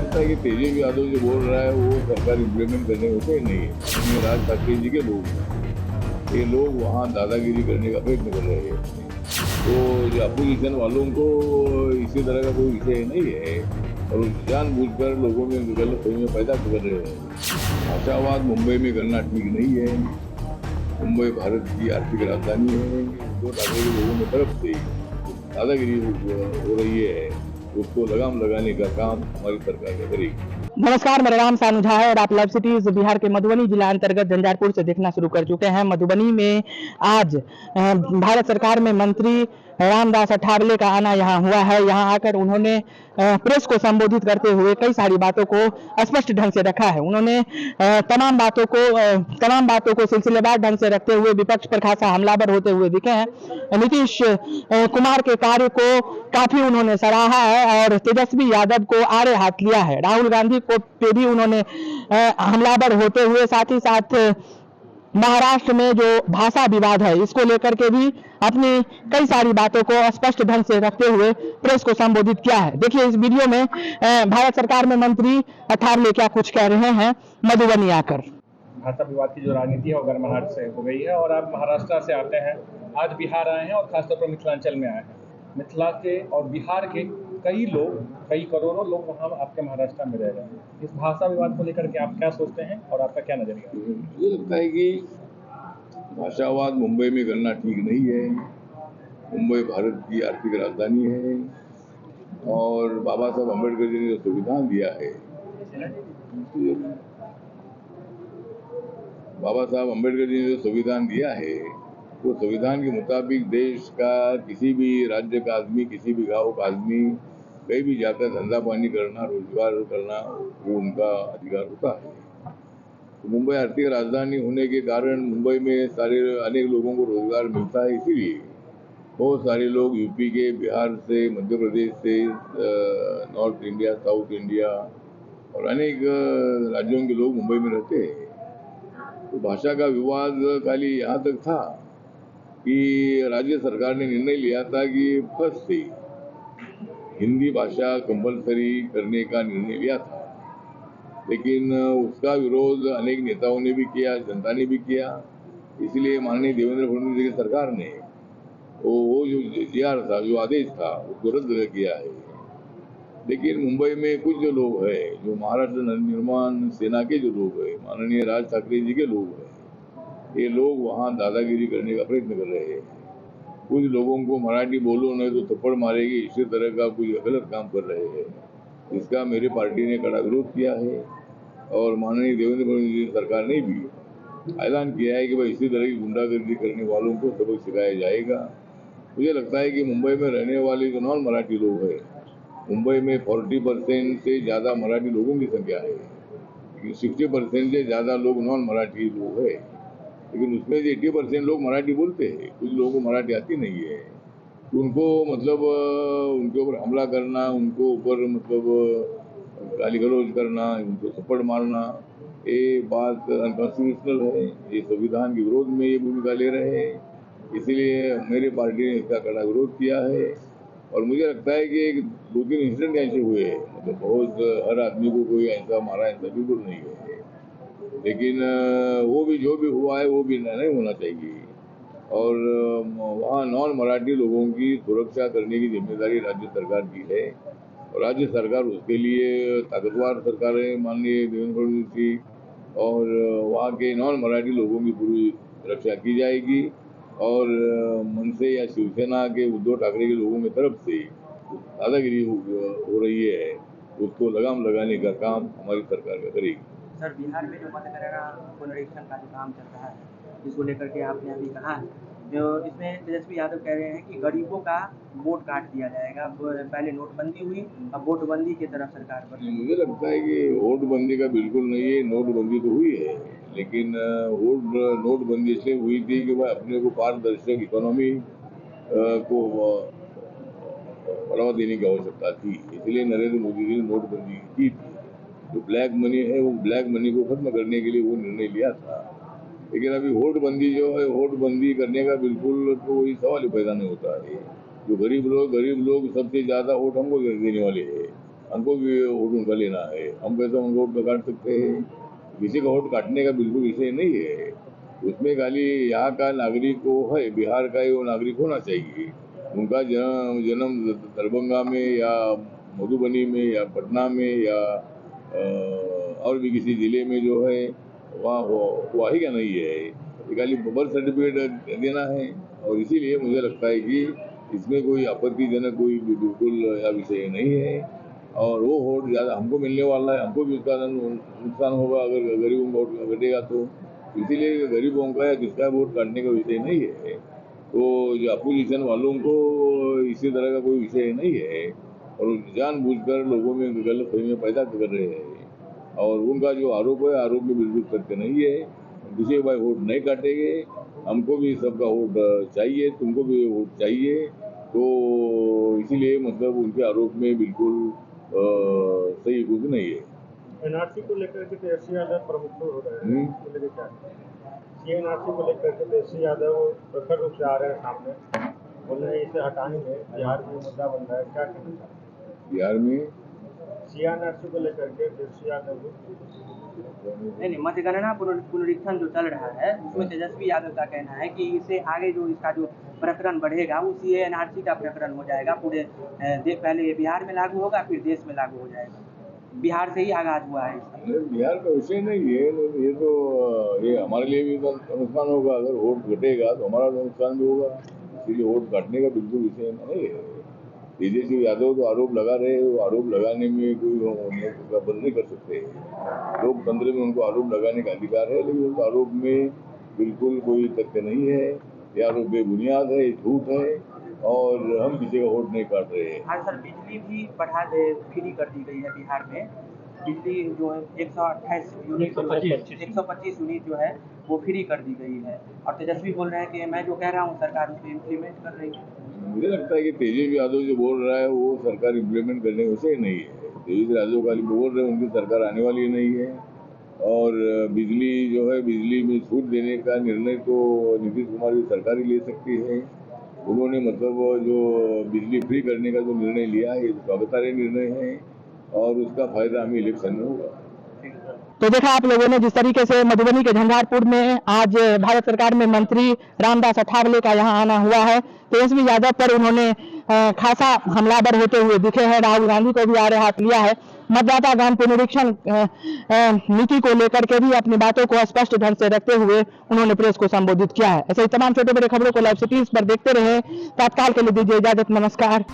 लगता है कि तेजस्वी यादव जो बोल रहा है वो सरकार इम्प्लीमेंट करने होते ही नहीं है। ये राज ठाकरे जी के लोग हैं, ये लोग वहाँ दादागिरी करने का प्रयत्न कर रहे हैं। तो ये अपोजिशन वालों को इसी तरह का कोई विषय नहीं है और जानबूझकर लोगों में गलत फहमियां पैदा कर रहे हैं। आशावाद मुंबई में करना ठीक नहीं है। मुंबई भारत की आर्थिक राजधानी है। जो ठाकरे के लोगों की तरफ से दादागिरी हो रही है उसको लगाम लगाने का काम हमारी सरकार करेगी। नमस्कार, मेरा नाम सानू झा है और आप लाइव सिटीज बिहार के मधुबनी जिला अंतर्गत झंझारपुर से देखना शुरू कर चुके हैं। मधुबनी में आज भारत सरकार में मंत्री रामदास अठावले का आना यहाँ हुआ है। यहाँ आकर उन्होंने प्रेस को संबोधित करते हुए कई सारी बातों को स्पष्ट ढंग से रखा है। उन्होंने तमाम बातों को सिलसिलेवार ढंग से रखते हुए विपक्ष पर खासा हमलावर होते हुए दिखे हैं। नीतीश कुमार के कार्य को काफी उन्होंने सराहा है और तेजस्वी यादव को आड़े हाथ लिया है। राहुल गांधी को पे भी उन्होंने हमलावर होते हुए साथ ही साथ महाराष्ट्र में जो भाषा विवाद है इसको लेकर के भी अपनी कई सारी बातों को स्पष्ट ढंग से रखते हुए प्रेस को संबोधित किया है। देखिए इस वीडियो में भारत सरकार में मंत्री अठावले क्या कुछ कह रहे हैं मधुबनी आकर। भाषा विवाद की जो राजनीति है वो गर्माहट से हो गई है और आप महाराष्ट्र से आते हैं, आज बिहार आए हैं और खासतौर पर मिथिलांचल में आए हैं। मिथिला के और बिहार के कई लोग, कई करोड़ों लोग वहाँ आपके महाराष्ट्र में रह रहे हैं। इस भाषा विवाद को लेकर के आप क्या सोचते हैं और आपका क्या नजरिया है? मुझे लगता है कि भाषावाद मुंबई में करना ठीक नहीं है। मुंबई भारत की आर्थिक राजधानी है और बाबा साहब अम्बेडकर जी ने जो संविधान दिया है, बाबा साहब अम्बेडकर जी ने जो संविधान दिया है वो संविधान के मुताबिक देश का किसी भी राज्य का आदमी, किसी भी गांव का आदमी कहीं भी जाकर धंधा पानी करना, रोजगार करना वो उनका अधिकार होता है। तो मुंबई आर्थिक राजधानी होने के कारण मुंबई में अनेक लोगों को रोजगार मिलता है। इसीलिए बहुत सारे लोग यूपी के, बिहार से, मध्य प्रदेश से, नॉर्थ इंडिया, साउथ इंडिया और अनेक राज्यों के लोग मुंबई में रहते हैं। तो भाषा का विवाद खाली यहाँ तक था कि राज्य सरकार ने निर्णय लिया था कि फर्स्ट से हिंदी भाषा कंपलसरी करने का निर्णय लिया था, लेकिन उसका विरोध अनेक नेताओं ने भी किया, जनता ने भी किया। इसलिए माननीय देवेंद्र फडणवीस जी की सरकार ने वो जो जीआर था, जो आदेश था, उसको रद्द किया है। लेकिन मुंबई में कुछ जो लोग हैं, जो महाराष्ट्र निर्माण सेना के जो लोग हैं, माननीय राज ठाकरे जी के लोग हैं, ये लोग वहाँ दादागिरी करने का प्रयत्न कर रहे हैं। कुछ लोगों को मराठी बोलो नहीं तो थप्पड़ मारेगी, इसी तरह का कुछ गलत काम कर रहे हैं। इसका मेरी पार्टी ने कड़ा विरोध किया है और माननीय देवेंद्र फडणवीस जी सरकार ने भी ऐलान किया है कि भाई इसी तरह की गुंडागर्दी करने वालों को सबक सिखाया जाएगा। मुझे लगता है कि मुंबई में रहने वाले जो नॉन मराठी लोग हैं, मुंबई में 40% से ज़्यादा मराठी लोगों की संख्या है, 60% से ज़्यादा लोग नॉन मराठी लोग हैं, लेकिन उसमें से 80% लोग मराठी बोलते हैं। कुछ लोगों को मराठी आती नहीं है, तो उनको मतलब उनके ऊपर हमला करना, उनको ऊपर मतलब गाली गलौज करना, उनको थप्पड़ मारना, ये बात अनकॉन्स्टिट्यूशनल है। ये संविधान के विरोध में ये भूमिका ले रहे हैं। इसीलिए मेरी पार्टी ने इसका कड़ा विरोध किया है और मुझे लगता है कि 2-3 इंसिडेंट ऐसे हुए हैं, मतलब बहुत हर आदमी को कोई ऐसा मारा, ऐसा बिल्कुल नहीं है। लेकिन वो भी जो भी हुआ है वो भी नहीं होना चाहिए और वहाँ नॉन मराठी लोगों की सुरक्षा करने की जिम्मेदारी राज्य सरकार की है और राज्य सरकार उसके लिए ताकतवर सरकार है, माननीय देवेंद्र फडणवीस जी, और वहाँ के नॉन मराठी लोगों की पूरी रक्षा की जाएगी और मनसे या शिवसेना के उद्धव ठाकरे के लोगों की तरफ से दादागिरी हो रही है उसको लगाम लगाने का काम हमारी सरकार करेगी। सर, बिहार में जो मतगणना पुनरीक्षण का जो काम चल रहा है, जिसको लेकर के आपने अभी कहा है, जो इसमें तेजस्वी यादव कह रहे हैं कि गरीबों का वोट काट दिया जाएगा। पहले नोटबंदी हुई, अब वोटबंदी की तरफ सरकार बढ़ रही है। मुझे लगता है कि वोटबंदी का बिल्कुल नहीं है, नोटबंदी तो हुई है, लेकिन नोटबंदी से हुई थी कि भाई अपने को पारदर्शक इकोनॉमी को बढ़ावा देने की आवश्यकता थी। इसलिए नरेंद्र मोदी जी ने नोटबंदी की थी। जो ब्लैक मनी है वो ब्लैक मनी को खत्म करने के लिए वो निर्णय लिया था। लेकिन अभी वोटबंदी जो है, वोटबंदी करने का बिल्कुल तो कोई सवाल ही पैदा नहीं होता है। जो गरीब लोग सबसे ज़्यादा वोट हमको देने वाले हैं हमको भी वोट उनका लेना है। हम कैसे उनका वोट काट सकते हैं? किसी का वोट काटने का बिल्कुल विषय नहीं है। उसमें खाली यहाँ का नागरिक को है, बिहार का ही वो नागरिक होना चाहिए। उनका जन्म दरभंगा में या मधुबनी में या पटना में या और भी किसी जिले में जो है वहाँ हुआ ही क्या नहीं है। ये खाली बर्थ सर्टिफिकेट देना है। और इसीलिए मुझे लगता है कि इसमें कोई आपत्तिजनक कोई बिल्कुल या विषय नहीं है। और वो वोट ज़्यादा हमको मिलने वाला है, हमको भी उसका नुकसान होगा अगर गरीबों का वोट घटेगा तो। इसीलिए गरीबों का या किसका वोट काटने का विषय नहीं है। तो जो अपोजिशन वालों को इसी तरह का कोई विषय नहीं है और जानबूझकर लोगों में गलत फहमी पैदा कर रहे हैं। और उनका जो आरोप है, आरोप में बिल्कुल सत्य नहीं है। किसी भाई वोट नहीं काटेंगे, हमको भी सबका वोट चाहिए, तुमको भी वोट चाहिए। तो इसीलिए मतलब उनके आरोप में बिल्कुल सही कुछ नहीं है। एनआरसी को लेकर के तेजस्वी यादव प्रमुख हो रहे हैं, एनआरसी को लेकर के तेजस्वी यादव प्रखर रूप से आ रहे हैं सामने, बोल रहे हैं इसे हटाएंगे, बिहार में मुद्दा बन रहा है, क्या कहना चाहते हैं? बिहार में सीएनआरसी को लेकर के तेजस्वी यादव नहीं, मतगणना पुनरीक्षण जो चल रहा है उसमें तेजस्वी यादव का कहना है कि इससे आगे जो इसका जो प्रकरण बढ़ेगा वो सीएनआरसी का प्रकरण हो जाएगा। पूरे पहले बिहार में लागू होगा, फिर देश में लागू हो जाएगा। बिहार से ही आगाज हुआ है इसका। बिहार का विषय नहीं है ये। तो ये हमारे लिए भी नुकसान होगा। अगर वोट घटेगा तो हमारा नुकसान भी होगा। इसीलिए वोट काटने का बिल्कुल विषय नहीं है। तेजस्वी यादव तो आरोप लगा रहे हैं, वो आरोप लगाने में कोई बंद नहीं कर सकते। लोकतंत्र में उनको आरोप लगाने का अधिकार है, लेकिन उस आरोप में बिल्कुल कोई तथ्य नहीं है। ये आरोप बेबुनियाद है, झूठ है और हम किसी का वोट नहीं काट रहे हैं। हाँ सर, बिजली भी फ्री कर दी गई है बिहार में। बिजली जो है 128 यूनिट 125 यूनिट जो है वो फ्री कर दी गई है। और तेजस्वी बोल रहे हैं कि मैं जो कह रहा हूँ सरकार उसको इम्प्लीमेंट कर रही है। मुझे लगता है कि तेजस्वी यादव जो बोल रहा है वो सरकार इम्प्लीमेंट करने का विषय नहीं है। तेजस्वी यादव खाली बोल रहे हैं, उनकी सरकार आने वाली नहीं है। और बिजली जो है, बिजली में छूट देने का निर्णय तो नीतीश कुमार की सरकार ही ले सकती है। उन्होंने मतलब जो बिजली फ्री करने का जो निर्णय लिया है ये स्वागतार्ह निर्णय है और उसका फायदा हमें इलेक्शन में होगा। तो देखा आप लोगों ने जिस तरीके से मधुबनी के झंझारपुर में आज भारत सरकार में मंत्री रामदास अठावले का यहाँ आना हुआ है। तेजस्वी यादव पर उन्होंने खासा हमलावर होते हुए दिखे हैं। राहुल गांधी को भी आड़े हाथ लिया है। मतदाता गहन पुनरीक्षण नीति को लेकर के भी अपनी बातों को स्पष्ट ढंग से रखते हुए उन्होंने प्रेस को संबोधित किया है। ऐसे ही तमाम छोटे बड़े खबरों को लाइव सिटीज पर देखते रहे। तत्काल के लिए दीजिए इजाजत, नमस्कार।